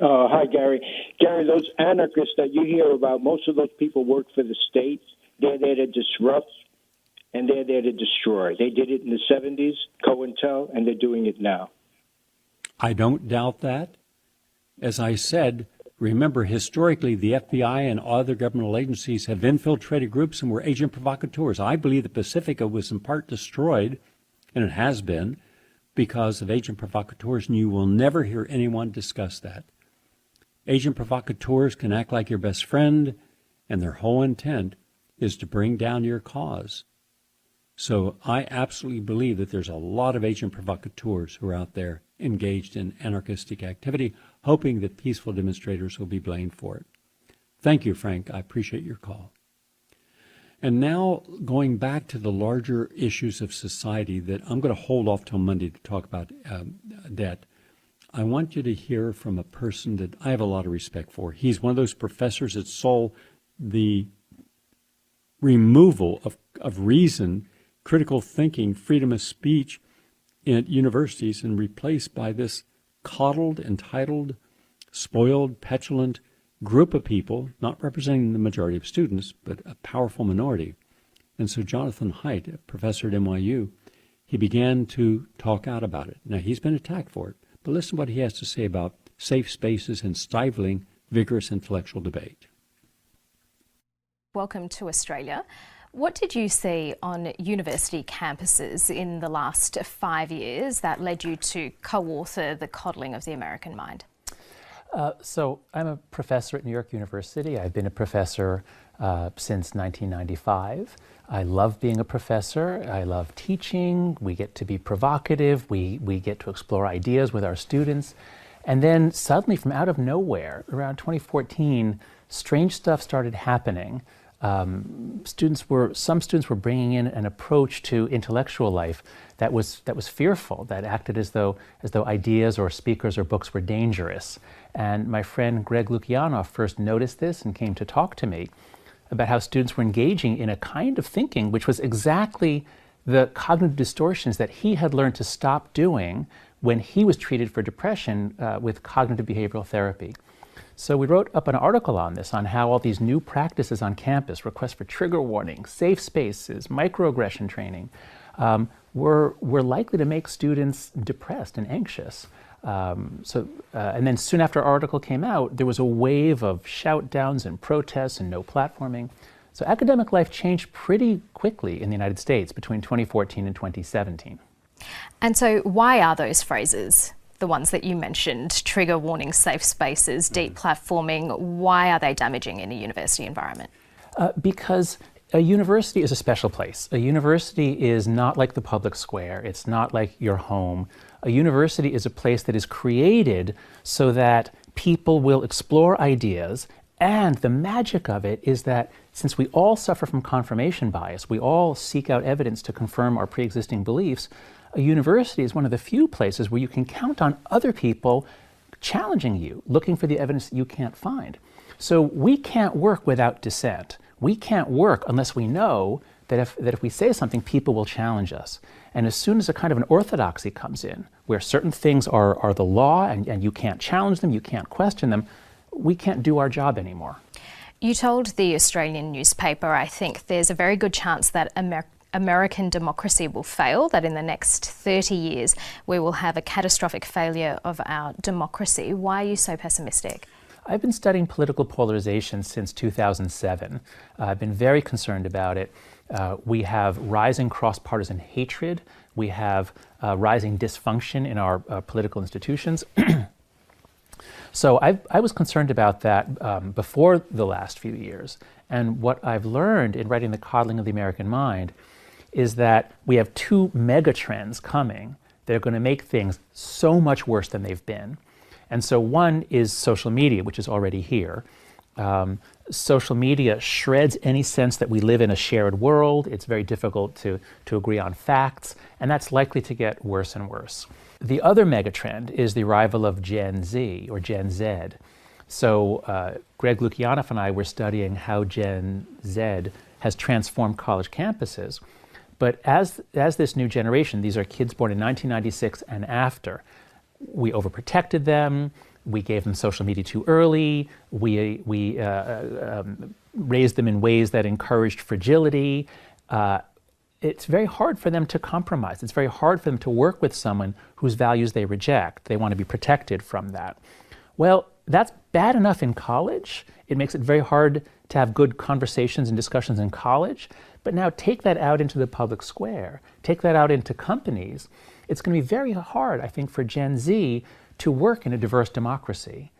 Hi, Gary. Gary, those anarchists that you hear about, most of those people work for the state. They're there to disrupt, and they're there to destroy. They did it in the 70s, COINTEL, and they're doing it now. I don't doubt that. As I said, remember, historically, the FBI and other governmental agencies have infiltrated groups and were agent provocateurs. I believe that Pacifica was in part destroyed, and it has been, because of agent provocateurs, and you will never hear anyone discuss that. Agent provocateurs can act like your best friend, and their whole intent is to bring down your cause. So I absolutely believe that there's a lot of agent provocateurs who are out there engaged in anarchistic activity, hoping that peaceful demonstrators will be blamed for it. Thank you, Frank. I appreciate your call. And now, going back to the larger issues of society that I'm going to hold off till Monday to talk about debt, I want you to hear from a person that I have a lot of respect for. He's one of those professors that saw the removal of reason, critical thinking, freedom of speech at universities and replaced by this coddled, entitled, spoiled, petulant group of people, not representing the majority of students, but a powerful minority. And so Jonathan Haidt, a professor at NYU, he began to talk out about it. Now, he's been attacked for it, but listen to what he has to say about safe spaces and stifling vigorous intellectual debate. Welcome to Australia. What did you see on university campuses in the last 5 years that led you to co-author The Coddling of the American Mind? So I'm a professor at New York University. I've been a professor since 1995. I love being a professor. I love teaching. We get to be provocative. We get to explore ideas with our students. And then suddenly, from out of nowhere, around 2014, strange stuff started happening. Some students were bringing in an approach to intellectual life that was fearful, that acted as though ideas or speakers or books were dangerous. And my friend Greg Lukianoff first noticed this and came to talk to me about how students were engaging in a kind of thinking which was exactly the cognitive distortions that he had learned to stop doing when he was treated for depression with cognitive behavioral therapy. So we wrote up an article on this, on how all these new practices on campus, requests for trigger warning, safe spaces, microaggression training, were likely to make students depressed and anxious. And then soon after our article came out, there was a wave of shout downs and protests and no platforming. So academic life changed pretty quickly in the United States between 2014 and 2017. And so why are those phrases, the ones that you mentioned, trigger warning, safe spaces, deep platforming, why are they damaging in a university environment? Because a university is a special place. A university is not like the public square. It's not like your home. A university is a place that is created so that people will explore ideas, and the magic of it is that since we all suffer from confirmation bias, we all seek out evidence to confirm our pre-existing beliefs, a university is one of the few places where you can count on other people challenging you, looking for the evidence that you can't find. So we can't work without dissent. We can't work unless we know that if we say something, people will challenge us. And as soon as a kind of an orthodoxy comes in, where certain things are the law and you can't challenge them, you can't question them, we can't do our job anymore. You told the Australian newspaper, I think, there's a very good chance that American democracy will fail, that in the next 30 years we will have a catastrophic failure of our democracy. Why are you so pessimistic? I've been studying political polarization since 2007. I've been very concerned about it. We have rising cross-partisan hatred. We have rising dysfunction in our political institutions. So I was concerned about that before the last few years. And what I've learned in writing The Coddling of the American Mind is that we have two mega trends coming that are going to make things so much worse than they've been. And so one is social media, which is already here. Social media shreds any sense that we live in a shared world. It's very difficult to agree on facts, and that's likely to get worse and worse. The other megatrend is the arrival of Gen Z or Gen Z. So Greg Lukianoff and I were studying how Gen Z has transformed college campuses. But as this new generation, these are kids born in 1996 and after, we overprotected them, we gave them social media too early, we raised them in ways that encouraged fragility. It's very hard for them to compromise. It's very hard for them to work with someone whose values they reject. They want to be protected from that. Well, that's bad enough in college. It makes it very hard to have good conversations and discussions in college. But now take that out into the public square, take that out into companies. It's going to be very hard, I think, for Gen Z to work in a diverse democracy.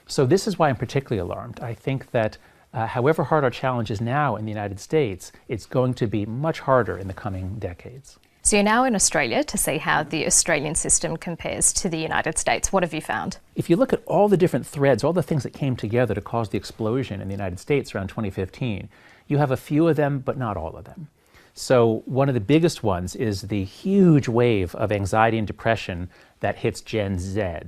So this is why I'm particularly alarmed. I think that however hard our challenge is now in the United States, it's going to be much harder in the coming decades. So you're now in Australia to see how the Australian system compares to the United States. What have you found? If you look at all the different threads, all the things that came together to cause the explosion in the United States around 2015, you have a few of them, but not all of them. So one of the biggest ones is the huge wave of anxiety and depression that hits Gen Z.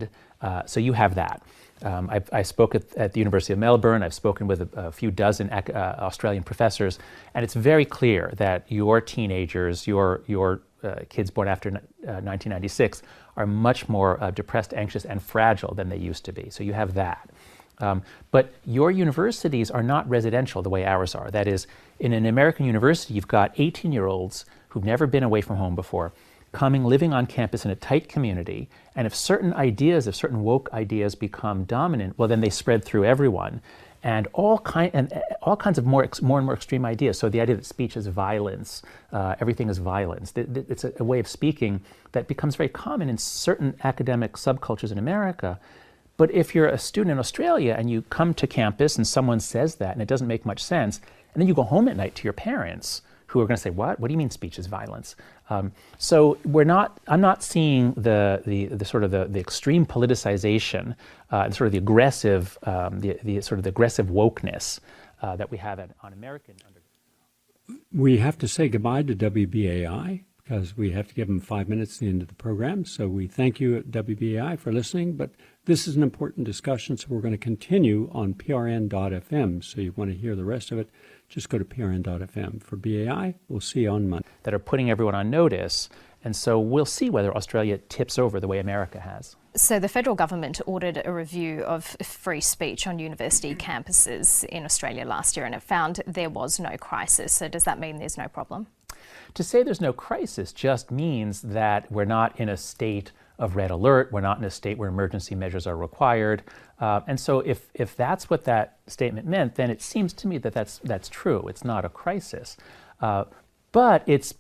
So you have that. I spoke at the University of Melbourne. I've spoken with a few dozen Australian professors, and it's very clear that your teenagers, your kids born after 1996, are much more depressed, anxious, and fragile than they used to be. So you have that. But your universities are not residential the way ours are. That is, in an American university, you've got 18-year-olds who've never been away from home before, living on campus in a tight community, and if certain woke ideas become dominant, well, then they spread through everyone, and all kinds of more and more extreme ideas. So the idea that speech is violence, everything is violence. It's a way of speaking that becomes very common in certain academic subcultures in America. But if you're a student in Australia and you come to campus and someone says that and it doesn't make much sense, and then you go home at night to your parents who are going to say, what do you mean speech is violence? So I'm not seeing the sort of the extreme politicization, sort of the aggressive, the sort of the aggressive wokeness that we have on American. We have to say goodbye to WBAI because we have to give them 5 minutes at the end of the program. So we thank you at WBAI for listening, but this is an important discussion, so we're going to continue on prn.fm. So you want to hear the rest of it, just go to prn.fm. For BAI, we'll see you on Monday. That are putting everyone on notice, and so we'll see whether Australia tips over the way America has. So the federal government ordered a review of free speech on university campuses in Australia last year, and it found there was no crisis. So does that mean there's no problem? To say there's no crisis just means that we're not in a state of red alert. We're not in a state where emergency measures are required. And so if that's what that statement meant, then it seems to me that that's true. It's not a crisis. But it's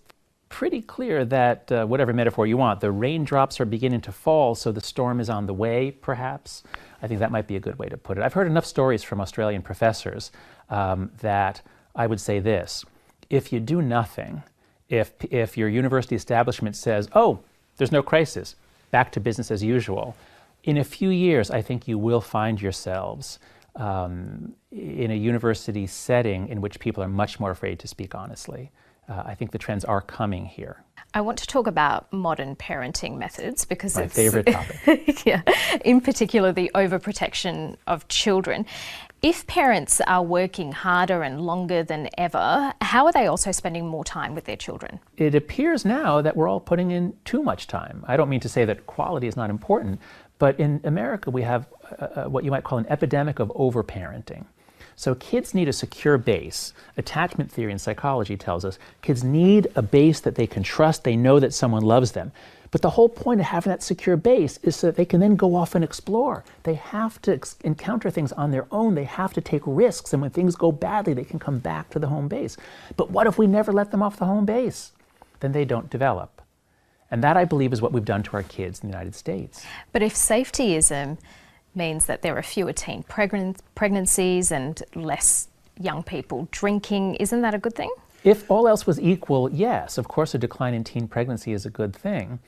pretty clear that, whatever metaphor you want, the raindrops are beginning to fall, so the storm is on the way, perhaps. I think that might be a good way to put it. I've heard enough stories from Australian professors that I would say this. If you do nothing, if your university establishment says, oh, there's no crisis, back to business as usual, in a few years, I think you will find yourselves in a university setting in which people are much more afraid to speak honestly. I think the trends are coming here. I want to talk about modern parenting methods because My it's favorite topic. yeah, in particular the overprotection of children. If parents are working harder and longer than ever, how are they also spending more time with their children? It appears now that we're all putting in too much time. I don't mean to say that quality is not important, but in America we have what you might call an epidemic of overparenting. So kids need a secure base. Attachment theory in psychology tells us kids need a base that they can trust, they know that someone loves them. But the whole point of having that secure base is so that they can then go off and explore. They have to encounter things on their own, they have to take risks, and when things go badly, they can come back to the home base. But what if we never let them off the home base? Then they don't develop. And that, I believe, is what we've done to our kids in the United States. But if safetyism means that there are fewer teen pregnancies and less young people drinking, isn't that a good thing? If all else was equal, yes, of course a decline in teen pregnancy is a good thing.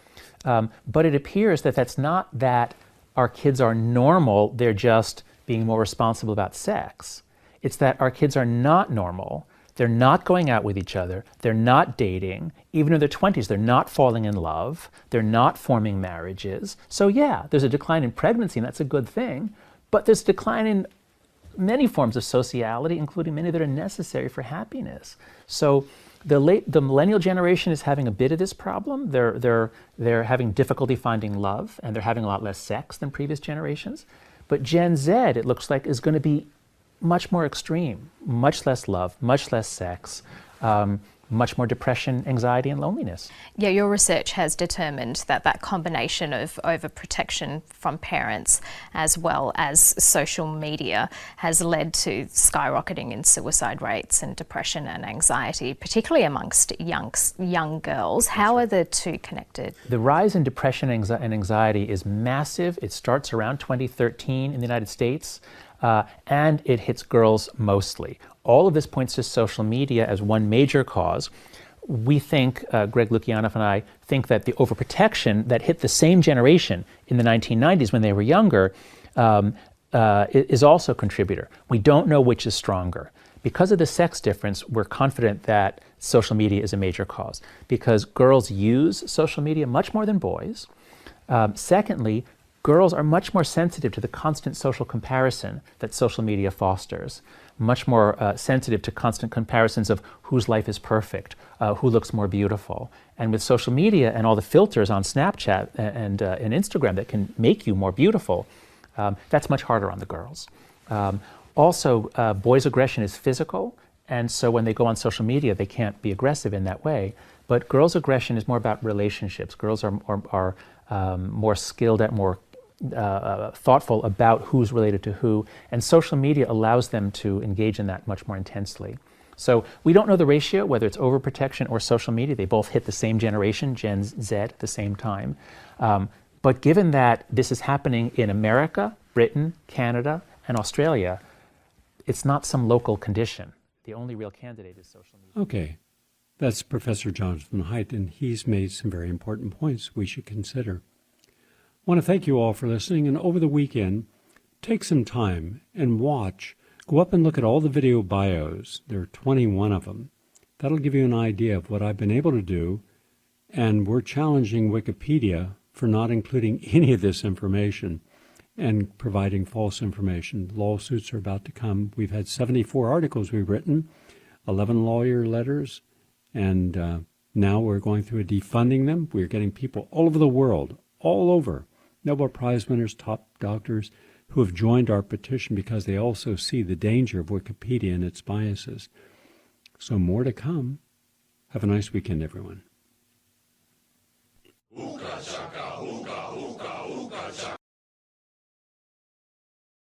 But it appears that that's not that our kids are normal, they're just being more responsible about sex. It's that our kids are not normal, they're not going out with each other, they're not dating, even in their 20s, they're not falling in love, they're not forming marriages. So yeah, there's a decline in pregnancy, and that's a good thing, but there's a decline in many forms of sociality, including many that are necessary for happiness. So the millennial generation is having a bit of this problem. They're having difficulty finding love, and they're having a lot less sex than previous generations. But Gen Z, it looks like, is going to be much more extreme, much less love, much less sex, much more depression, anxiety, and loneliness. Yeah, your research has determined that that combination of overprotection from parents as well as social media has led to skyrocketing in suicide rates and depression and anxiety, particularly amongst young girls. How are the two connected? The rise in depression and anxiety is massive. It starts around 2013 in the United States. And it hits girls mostly. All of this points to social media as one major cause. We think, Greg Lukianoff and I think that the overprotection that hit the same generation in the 1990s when they were younger is also a contributor. We don't know which is stronger. Because of the sex difference, we're confident that social media is a major cause, because girls use social media much more than boys. Secondly, girls are much more sensitive to the constant social comparison that social media fosters, much more sensitive to constant comparisons of whose life is perfect, who looks more beautiful. And with social media and all the filters on Snapchat and Instagram that can make you more beautiful, that's much harder on the girls. Also, boys' aggression is physical, and so when they go on social media, they can't be aggressive in that way. But girls' aggression is more about relationships. Girls are more skilled at, more thoughtful about who's related to who, and social media allows them to engage in that much more intensely. So we don't know the ratio, whether it's overprotection or social media. They both hit the same generation, Gen Z, at the same time. But given that this is happening in America, Britain, Canada, and Australia, it's not some local condition. The only real candidate is social media. Okay, that's Professor Jonathan Haidt, and he's made some very important points we should consider. I want to thank you all for listening, and over the weekend, take some time and go up and look at all the video bios. There are 21 of them. That'll give you an idea of what I've been able to do, and we're challenging Wikipedia for not including any of this information and providing false information. Lawsuits are about to come. We've had 74 articles we've written, 11 lawyer letters, and now we're going through defunding them. We're getting people all over the world, all over, Nobel Prize winners, top doctors, who have joined our petition because they also see the danger of Wikipedia and its biases. So more to come. Have a nice weekend, everyone.